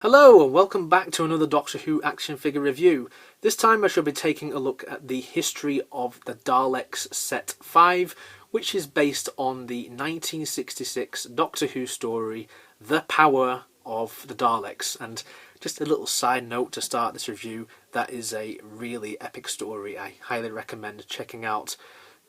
Hello and welcome back to another Doctor Who action figure review. This time I shall be taking a look at the history of the Daleks set 5, which is based on the 1966 Doctor Who story The Power of the Daleks. And just a little side note to start this review, that is a really epic story. I highly recommend checking out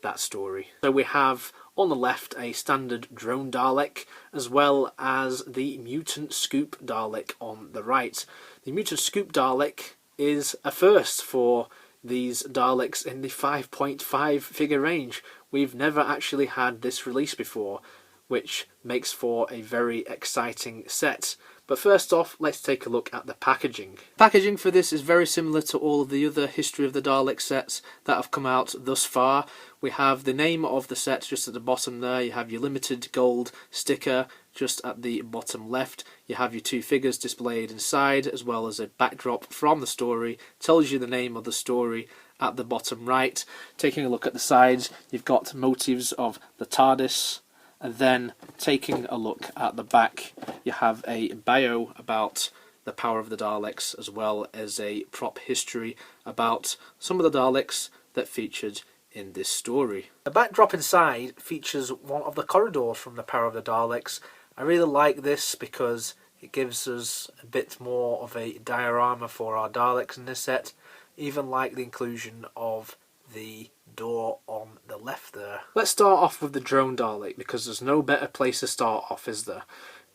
that story. So we have on the left a standard drone Dalek, as well as the Mutant Scoop Dalek on the right. The Mutant Scoop Dalek is a first for these Daleks in the 5.5 figure range. We've never actually had this release before, which makes for a very exciting set. But first off, let's take a look at the packaging. Packaging for this is very similar to all of the other History of the Dalek sets that have come out thus far. We have the name of the set just at the bottom there. You have your limited gold sticker just at the bottom left. You have your two figures displayed inside, as well as a backdrop from the story. Tells you the name of the story at the bottom right. Taking a look at the sides, you've got motifs of the TARDIS. And then taking a look at the back, you have a bio about the Power of the Daleks, as well as a prop history about some of the Daleks that featured in this story. The backdrop inside features one of the corridors from the Power of the Daleks. I really like this because it gives us a bit more of a diorama for our Daleks in this set. Even like the inclusion of the door on the left there. Let's start off with the drone Dalek, because there's no better place to start off, is there?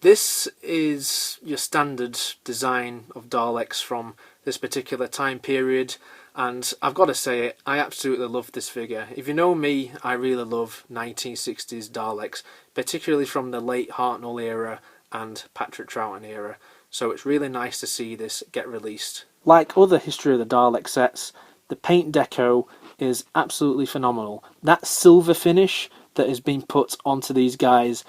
This is your standard design of Daleks from this particular time period, and I've got to say it, I absolutely love this figure. If you know me, I really love 1960s Daleks, particularly from the late Hartnell era and Patrick Troughton era, so it's really nice to see this get released. Like other History of the Dalek sets, the paint deco is absolutely phenomenal. That silver finish that has been put onto these guys,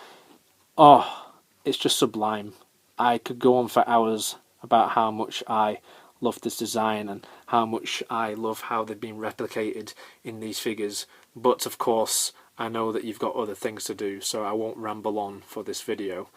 oh, it's just sublime. I could go on for hours about how much I love this design and how much I love how they've been replicated in these figures. But of course, I know that you've got other things to do, so I won't ramble on for this video.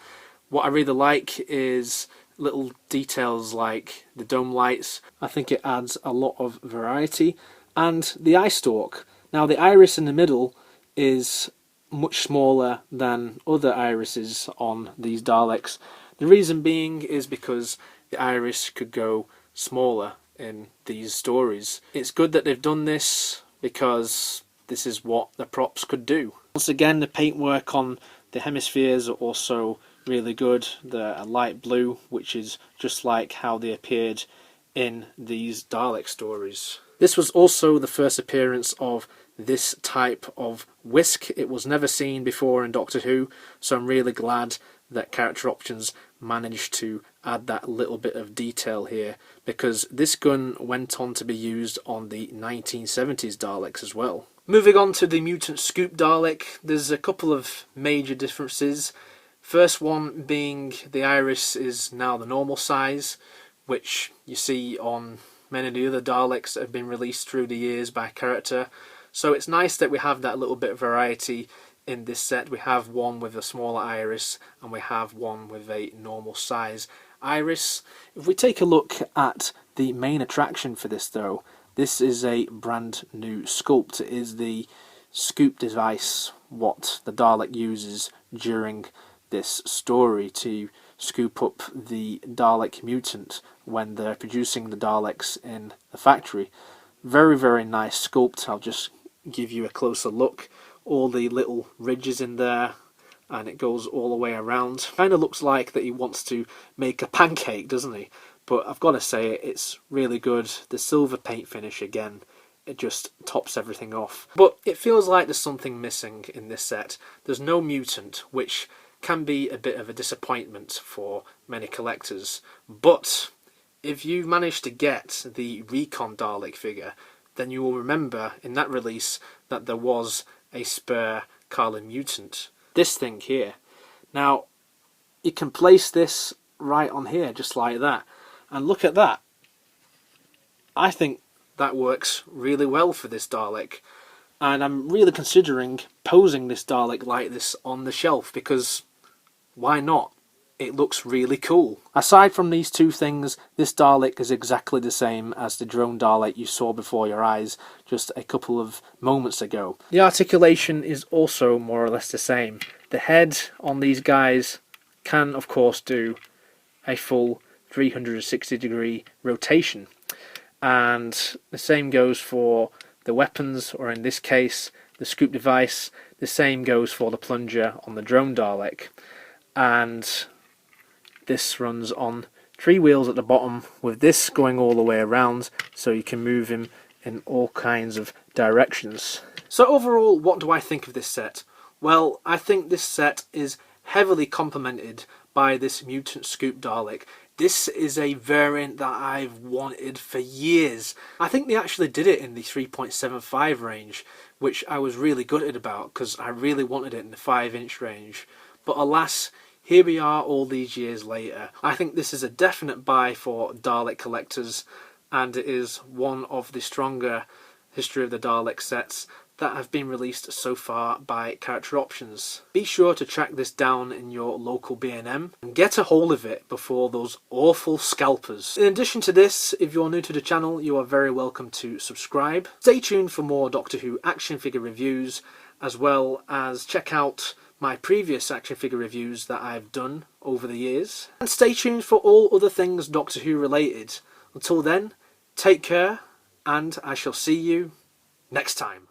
What I really like is little details like the dome lights. I think it adds a lot of variety. And the eye stalk. Now the iris in the middle is much smaller than other irises on these Daleks. The reason being is because the iris could go smaller in these stories. It's good that they've done this because this is what the props could do. Once again, the paintwork on the hemispheres are also really good. They're a light blue, which is just like how they appeared in these Dalek stories. This was also the first appearance of this type of whisk. It was never seen before in Doctor Who, so I'm really glad that Character Options managed to add that little bit of detail here, because this gun went on to be used on the 1970s Daleks as well. Moving on to the Mutant Scoop Dalek, there's a couple of major differences. First one being the iris is now the normal size, which you see on many of the other Daleks that have been released through the years by character. So it's nice that we have that little bit of variety in this set. We have one with a smaller iris and we have one with a normal size iris. If we take a look at the main attraction for this though, this is a brand new sculpt. It is the scoop device what the Dalek uses during this story to scoop up the Dalek mutant when they're producing the Daleks in the factory. Very, very nice sculpt. I'll just give you a closer look. All the little ridges in there, and it goes all the way around. Kind of looks like that he wants to make a pancake, doesn't he? But I've got to say, it's really good. The silver paint finish again, it just tops everything off. But it feels like there's something missing in this set. There's no mutant, which can be a bit of a disappointment for many collectors. But if you manage to get the Recon Dalek figure, then you will remember in that release that there was a spare Carlin Mutant. This thing here. Now, you can place this right on here, just like that. And look at that. I think that works really well for this Dalek. And I'm really considering posing this Dalek like this on the shelf, because why not? it looks really cool. Aside from these two things, this Dalek is exactly the same as the drone Dalek you saw before your eyes just a couple of moments ago. The articulation is also more or less the same. The head on these guys can of course do a full 360-degree rotation, and the same goes for the weapons, or in this case the scoop device. The same goes for the plunger on the drone Dalek, and this runs on 3 wheels at the bottom, with this going all the way around so you can move him in all kinds of directions. So overall, what do I think of this set? Well, I think this set is heavily complemented by this Mutant Scoop Dalek. This is a variant that I've wanted for years. I think they actually did it in the 3.75 range, which I was really gutted about because I really wanted it in the 5-inch range. But alas, here we are all these years later. I think this is a definite buy for Dalek collectors, and it is one of the stronger History of the Dalek sets that have been released so far by Character Options. Be sure to track this down in your local B&M and get a hold of it before those awful scalpers. In addition to this, if you're new to the channel, you are very welcome to subscribe. Stay tuned for more Doctor Who action figure reviews, as well as check out my previous action figure reviews that I've done over the years. And stay tuned for all other things Doctor Who related. Until then, take care, and I shall see you next time.